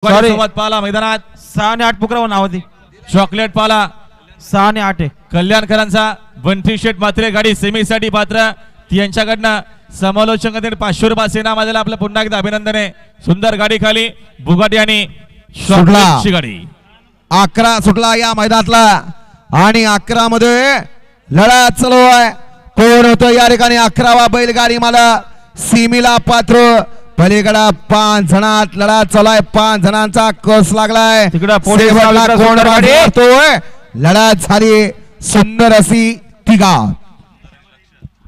सोबत पाला मैदानात 6 आणि 8 पुकराव नाव होती. चॉकलेट पाला 6 आणि 8 आहे. कल्याणकरांचा बंटी शेट मात्रे गाडी सेमीसाठी पात्र यांच्याकडनं समालोचक 500 रुपये इनाम आलेला आपलं पुन्हा एकदा अभिनंदन आहे. सुंदर गाडी खाली बुगाटी आणि चॉकलेटची गाडी 11 सुटला या मैदानातला आणि 11 मध्ये लढा चालू आहे. कोण होतं या ठिकाणी 11वा बैलगाडी मला सीमीला पात्र पलीकडा 5 जणात लढा चालू आहे. 5 जणांचा कस लागलाय. तिकडे पोलीस सेवकला गाडीला कोण सुंदर गाडी. मारतोय? लढा झाली सुंदर अशी तिघा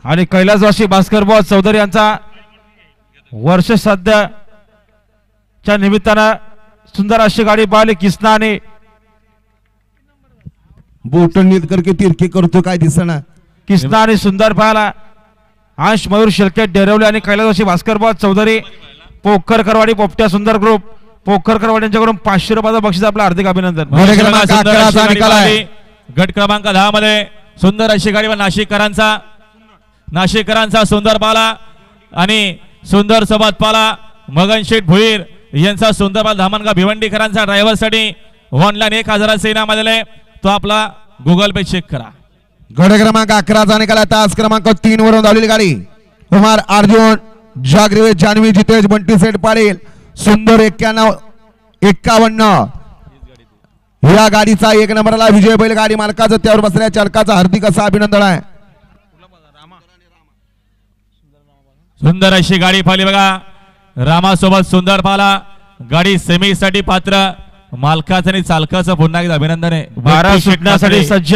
आणि कैलासवासी भास्कर बुवा चौधरी यांचा वर्ष सध्याच्या निमित्तानं सुंदर अशी गाडी पाहिली. किसना आणि बोट नीट करके तिरके करतो काय दिसना. किसना आणि सुंदर पाहिला. अंश मयूर शिलके डेरवले आणि कैलासवासी भास्कर बुवा चौधरी पोखर करवाडी पोपट्या सुंदर ग्रुप पोखर करवाडी यांच्याकडून 500 रुपयाचं बक्षीस आपलं हार्दिक अभिनंदन. गट क्रमांक 11 चा निकाल आहे. गट क्रमांक 10 मध्ये सुंदर अशी गाडी नाशिककरांचा सुंदर पाला आणि सुंदर सोबत पाला मगन शेठ भुईर यांचा सुंदर पाला धामणगाव भिवंडीकरांचा ड्रायव्हर साठी ऑनलाईन 1000 इनाम आलेला आहे. तो आपला गुगल पे चेक करा. गट क्रमांक 11 चा निकाल. तास क्रमांक 3 वरून धावलेली गाडी कुमार अर्जुन जागृत जान्हवी जितेश बंटी सेठ पाटील सुंदर 51 या गाडीचा 1 नंबरला विजय बैल गाडी मालकाचं त्यावर बसलेल्या चालकाचं हार्दिक असं अभिनंदन आहे. सुंदर अशी गाडी पाहिली बघा. रामासोबत सुंदर पाला गाडी सेमीसाठी पात्र मालकाचं आणि चालकाचं पुन्हा एकदा अभिनंदन आहे. 12 सुटण्यासाठी सज्ज